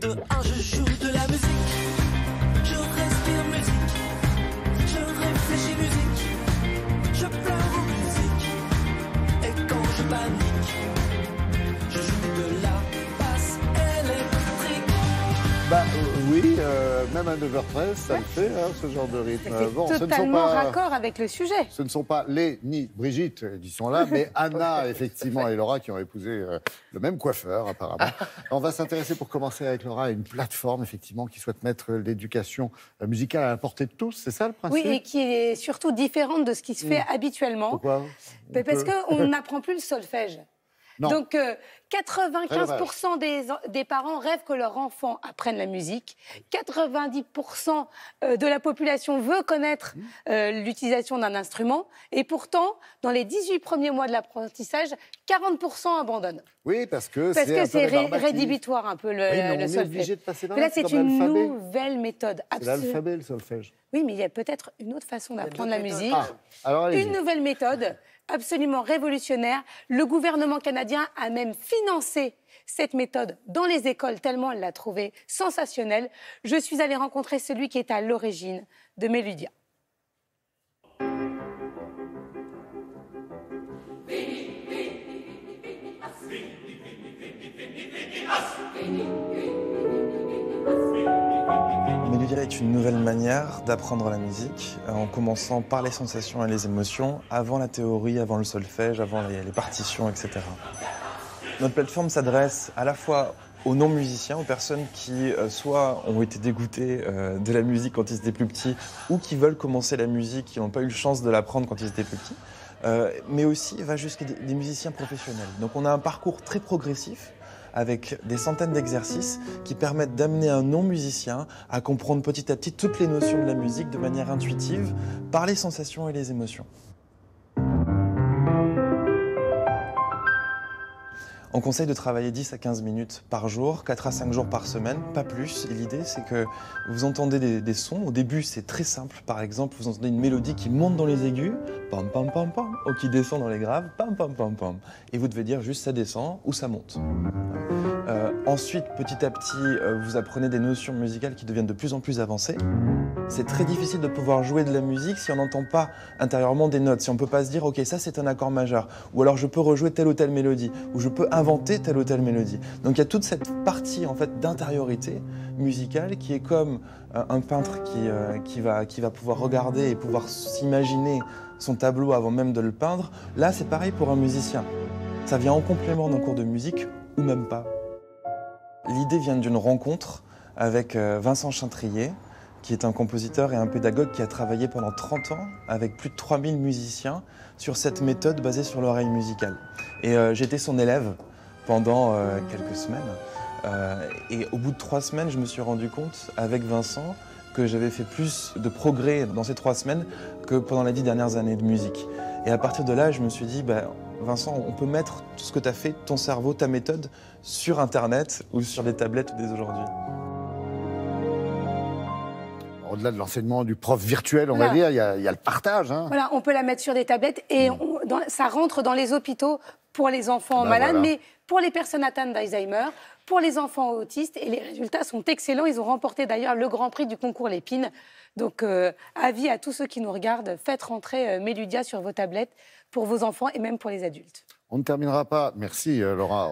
de 1, je joue de la musique. Je respire musique. Je réfléchis musique. Je pleure en musique. Et quand je panique, je joue de la basse électrique. Bah oui, même à 9h13, ça le fait, hein, ce genre de rythme. C'est totalement raccord avec le sujet. Ce ne sont pas les ni Brigitte qui sont là, mais Anna, effectivement, et Laura qui ont épousé le même coiffeur, apparemment. On va s'intéresser, pour commencer avec Laura, à une plateforme, effectivement, qui souhaite mettre l'éducation musicale à la portée de tous. C'est ça, le principe? Oui, et qui est surtout différente de ce qui se fait habituellement. Pourquoi? Parce qu'on n'apprend plus le solfège. Non. Donc, 95% des parents rêvent que leur enfant apprenne la musique. 90% de la population veut connaître l'utilisation d'un instrument. Et pourtant, dans les 18 premiers mois de l'apprentissage, 40% abandonnent. Oui, parce que c'est rédhibitoire rédhibitoire un peu le on solfège. est obligé de passer par Mais là, là, c'est comme une l'alphabet. nouvelle méthode. C'est l'alphabet, le solfège. Oui, mais il y a peut-être une autre façon d'apprendre la musique. Alors, allez-y. Une nouvelle méthode absolument révolutionnaire. Le gouvernement canadien a même financé cette méthode dans les écoles, tellement elle l'a trouvée sensationnelle. Je suis allée rencontrer celui qui est à l'origine de Méludia. Méludia est une nouvelle manière d'apprendre la musique, en commençant par les sensations et les émotions, avant la théorie, avant le solfège, avant les partitions, etc. Notre plateforme s'adresse à la fois aux non-musiciens, aux personnes qui soit ont été dégoûtées de la musique quand ils étaient plus petits, ou qui veulent commencer la musique, qui n'ont pas eu chance de l'apprendre quand ils étaient plus petits, mais aussi va jusqu'à des musiciens professionnels. Donc on a un parcours très progressif, avec des centaines d'exercices qui permettent d'amener un non-musicien à comprendre petit à petit toutes les notions de la musique de manière intuitive, par les sensations et les émotions. On conseille de travailler 10 à 15 minutes par jour, 4 à 5 jours par semaine, pas plus. Et l'idée, c'est que vous entendez des sons. Au début, c'est très simple. Par exemple, vous entendez une mélodie qui monte dans les aigus, pam pam pam pam, ou qui descend dans les graves, pam pam pam pam. Et vous devez dire juste ça descend ou ça monte. Ensuite, petit à petit, vous apprenez des notions musicales qui deviennent de plus en plus avancées. C'est très difficile de pouvoir jouer de la musique si on n'entend pas intérieurement des notes, si on ne peut pas se dire « Ok, ça c'est un accord majeur » ou alors je peux rejouer telle ou telle mélodie ou je peux inventer telle ou telle mélodie. Donc il y a toute cette partie en fait d'intériorité musicale qui est comme un peintre qui va pouvoir regarder et pouvoir s'imaginer son tableau avant même de le peindre. Là, c'est pareil pour un musicien. Ça vient en complément d'un cours de musique ou même pas. L'idée vient d'une rencontre avec Vincent Chaintrier, qui est un compositeur et un pédagogue qui a travaillé pendant 30 ans avec plus de 3000 musiciens sur cette méthode basée sur l'oreille musicale. Et j'étais son élève pendant quelques semaines. Et au bout de 3 semaines, je me suis rendu compte avec Vincent que j'avais fait plus de progrès dans ces 3 semaines que pendant les 10 dernières années de musique. Et à partir de là, je me suis dit, Vincent, on peut mettre tout ce que tu as fait, ton cerveau, ta méthode, sur Internet ou sur les tablettes dès aujourd'hui. Au-delà de l'enseignement du prof virtuel, on va dire, il y a le partage. Hein. Voilà, on peut la mettre sur des tablettes et ça rentre dans les hôpitaux pour les enfants malades, mais pour les personnes atteintes d'Alzheimer, pour les enfants autistes, et les résultats sont excellents. Ils ont remporté d'ailleurs le Grand Prix du concours Lépine. Donc, avis à tous ceux qui nous regardent, faites rentrer Méludia sur vos tablettes pour vos enfants et même pour les adultes. On ne terminera pas, merci Laura.